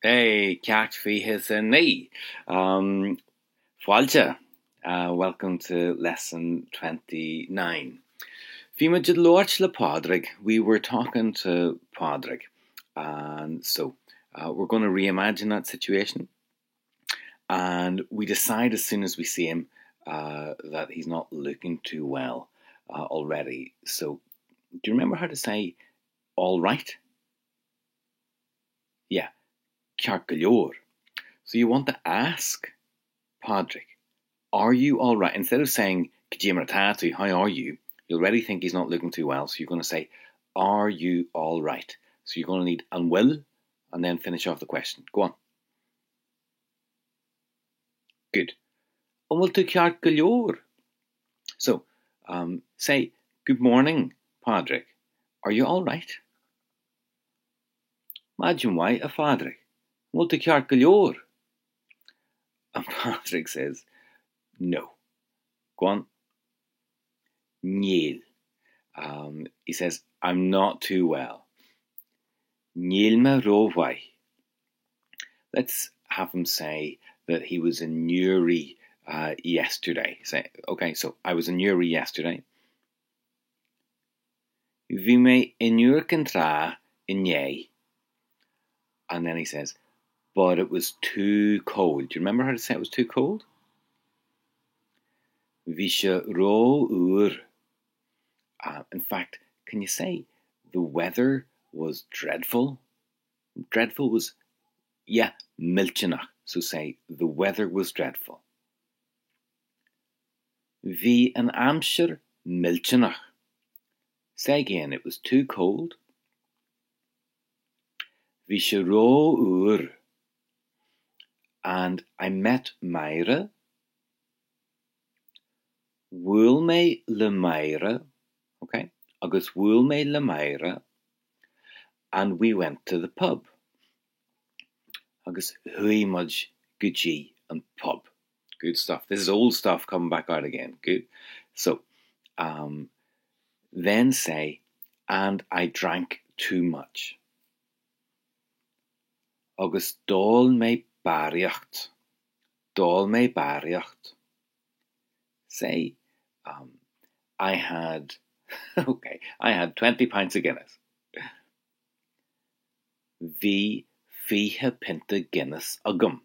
Hey, ceacht fiche sa ní. Fáilte, welcome to lesson 29. Fima did Lord le Padraig, we were talking to Padraig, and so we're going to reimagine that situation, and we decide as soon as we see him that he's not looking too well already. So, do you remember how to say all right? Yeah, ceart go leor. So you want to ask Padraig, are you all right? Instead of saying, how are you? You'll already think he's not looking too well. So you're going to say, are you all right? So you're going to need an will and then finish off the question. Go on. Good. An bhfuil tú ceart go leor? So say, good morning, Padraig. Are you all right? Imagine why a Padraig. An bhfuil tú ceart go leor? And Padraig says, no. Go on. Níl. He says, I'm not too well. Níl me rómhaith. Let's have him say that he was in Newry yesterday. Say, okay, so I was in Newry yesterday. Bhí mé in Newry Contra in Nye. And then he says, but it was too cold. Do you remember how to say it was too cold? Bhí sé ró úr. In fact, can you say the weather was dreadful? Dreadful was, milchinach. So say, the weather was dreadful. Bhí an amsir milchinach. Say again, it was too cold. Bhí sé ró úr. And I met Myra. Bhuail mé le Myra. Okay, agus bhuail mé le Myra. And we went to the pub. Agus hui mudge Gucci and pub. Good stuff. This is old stuff coming back out again. Good. So, then say, and I drank too much. Agus dul mé bariacht. Dul mé bariacht. Say, I had 20 pints of Guinness. Bhí fiche pinte Guinness agam.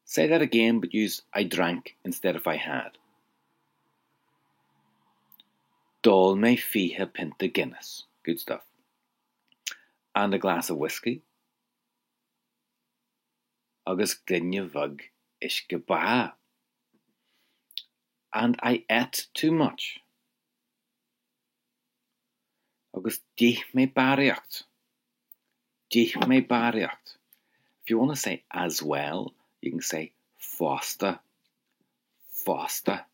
Say that again, but use I drank instead of I had. Dul mé fiche pinte Guinness. Good stuff. And a glass of whiskey. Agus glynne vug isce ba. And I ate too much. Agus díth mé bariacht. Díth mé bariacht. If you want to say as well, you can say fosta. Fosta.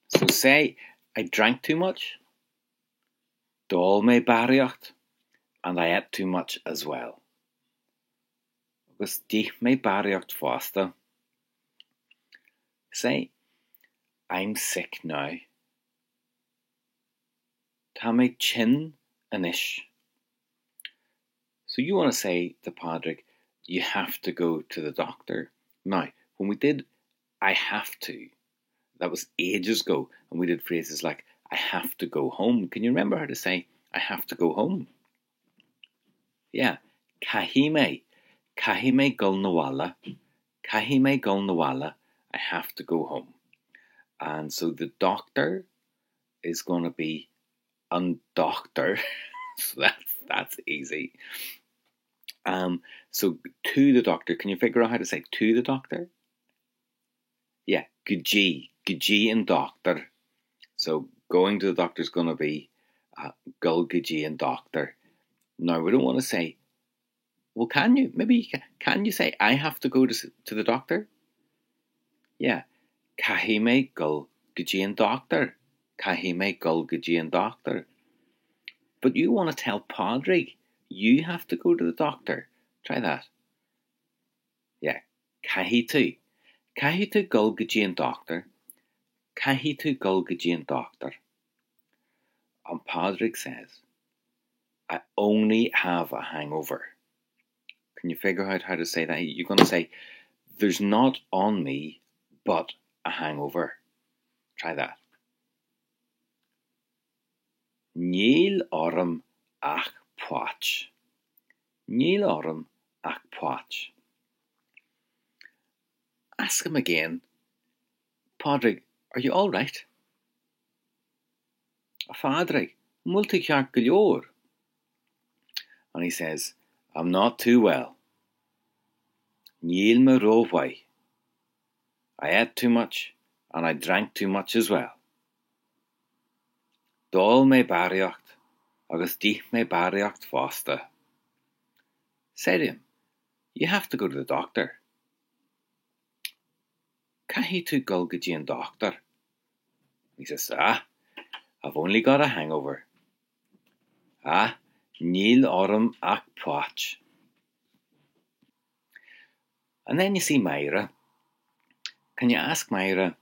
So say, I drank too much. Dul mé bariacht. And I ate too much as well. Agus díth mé bariacht fosta. Say, I'm sick now. Tá mé chin anish. So you want to say to Padraig, you have to go to the doctor. Now, when we did I have to, that was ages ago, and we did phrases like, I have to go home. Can you remember how to say, I have to go home? Yeah. Kahime. Kahime gul nawala. Kahime gul nawala. I have to go home. And so the doctor is going to be an doctor. So that's easy. So to the doctor, can you figure out how to say to the doctor? Yeah, Guji and doctor. So going to the doctor is going to be Gul Guji and doctor. Now we don't want to say, well, can you? Maybe can you say I have to go to the doctor? Yeah, Kahime Gul Guji and doctor. Kahime Gul Guji and doctor. But you want to tell Padraig you have to go to the doctor. Try that. Yeah, Kahitu. Kahitu Gul Guji and doctor. Kahitu Gul Guji and doctor. And Padraig says, I only have a hangover. Can you figure out how to say that? You're going to say, there's not on me but a hangover. Try that. Níl orm ach poach. Níl orm ach poach. Ask him again. Padraig, are you all right? Padraig, multi-ceart go leor. And he says, I'm not too well. Níl me róhhaith. I ate too much and I drank too much as well. Dol me bariocht, agus dich me bariocht fosta. Say to him, you have to go to the doctor. Cahi tu gulgaji and doctor. He says, I've only got a hangover. Níl orm ach poach. And then you see Myra. Can you ask Myra,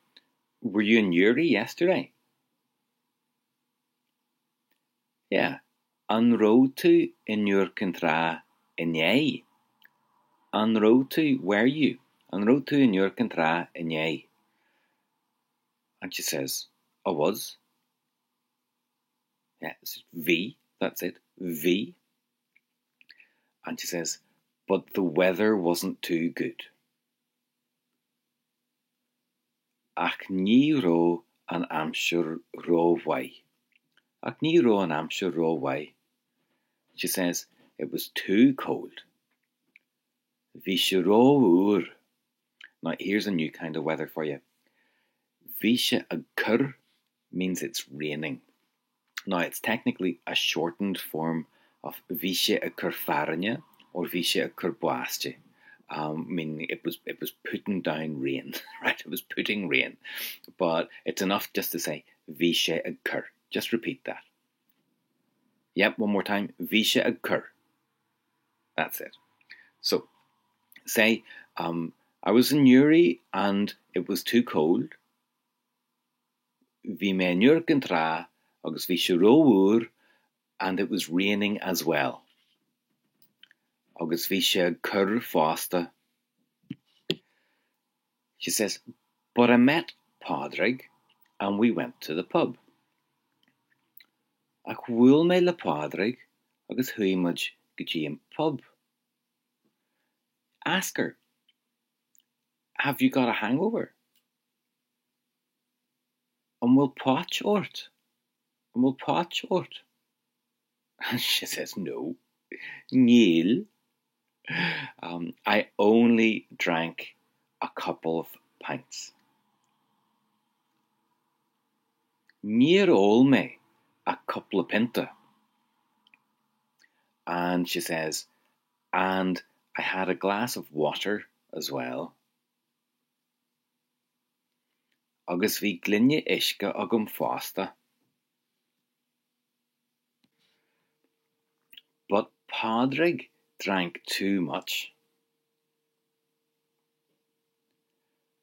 were you in Uri yesterday? Yeah. An road to in your contra in yay. An road to where you? An road to in your contra in yay. And she says, I was. Yeah, it's V, that's it. V. And she says, but the weather wasn't too good. Ach ní ró an amsir róhhaith. Ach ní ró an amsir róhhaith. She says, it was too cold. Bhí sé ró úr. Now here's a new kind of weather for you. Bhí sé a cur means it's raining. Now it's technically a shortened form of bhí sé a cur farine or bhí sé a cur boaste. Meaning it was putting down rain, right? It was putting rain. But it's enough just to say bhí sé a cur. Just repeat that. Yep, one more time. Bhí sé a cur. That's it. So say, I was in Uri and it was too cold. Bhí me in Uri contra agus bhí sé ró úr and it was raining as well. Agus bhí sé a cur fosta. She says, but I met Padraig and we went to the pub. Ach bhfuil me le Padraig agus huimid go dtí an pub. Ask her, have you got a hangover? And will poach ort? And will poach ort? And she says, no. Níl. I only drank a couple of pints. Níor ól me a couple of pinta. And she says, and I had a glass of water as well. Agus bhí glynne isce agam fásta. But Padraig drank too much.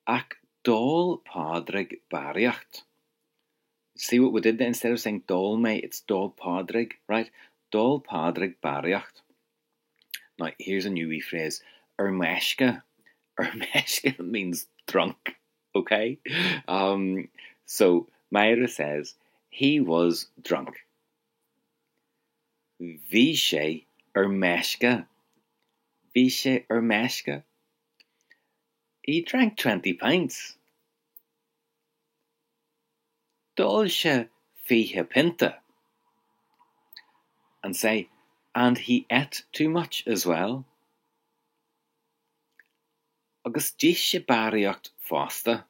Ach dol Padraig bariocht. See what we did there? Instead of saying dol me, it's dol Padraig, right? Dol Padraig bariocht. Now, here's a new wee phrase. Ermeshka. Ermeshka means drunk, okay? So, Myra says, he was drunk. Bhí sé ermeshka. Bhí sé ermeshka. He drank 20 pints. Dul sé fiche pinta. And say, and he ate too much as well. Agus dis sé bariocht fásta.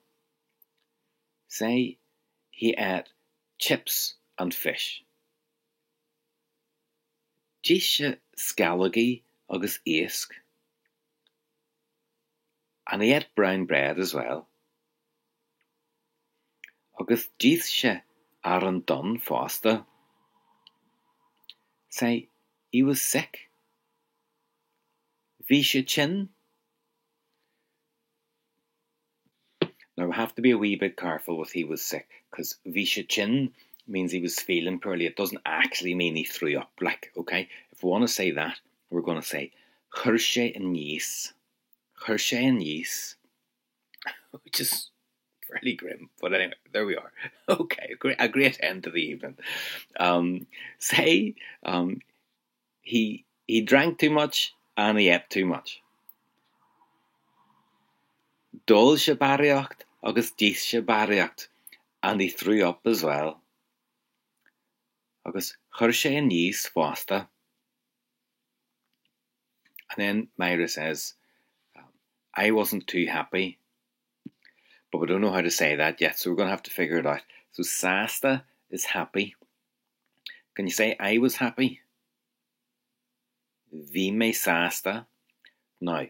Say, he ate chips and fish. Dis sé scallogy agus éasc. And he ate brown bread as well. Agus dis sé ar an dun fásta. Say, he was sick. Bhí sé chin. Now, we have to be a wee bit careful with he was sick, because bhí sé chin means he was feeling poorly. It doesn't actually mean he threw up, like, okay? If we want to say that, we're going to say Chuir sé in níos. Chuir sé in níos. Which is fairly grim, but anyway, there we are. Okay, a great end to the evening. Say he drank too much and he ate too much. Dul sé baraíocht agus díos sé baraíocht, and he threw up as well. Agus chuir sé in níos fásta. And then Myra says, I wasn't too happy. But we don't know how to say that yet, so we're going to have to figure it out. So Sasta is happy. Can you say I was happy? Vi me Sasta. Now, do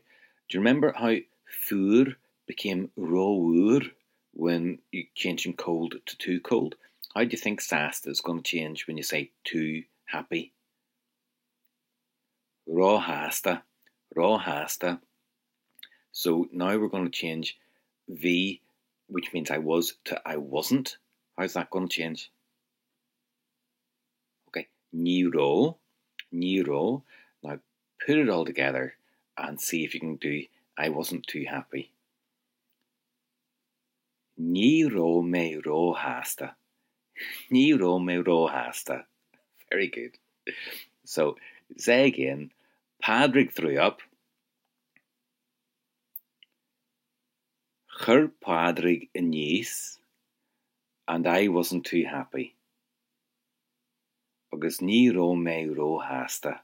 you remember how fur became roer when you changed from cold to too cold? How do you think Sasta is going to change when you say too happy? Rá hasta. Rá hasta. So now we're going to change V, which means I was, to I wasn't. How's that going to change? Okay, ní ró. Now put it all together and see if you can do I wasn't too happy. Ní ró me ró hasta. Ní ró me ró hasta. Very good. So say again. Padraig threw up. Chuir Padraig in níos, and I wasn't too happy. Agus ní ró me ró hasta.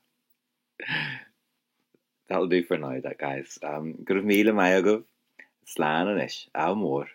That'll do for now, that guys. Go raibh míle maith agam. Slán an ish. Á mór.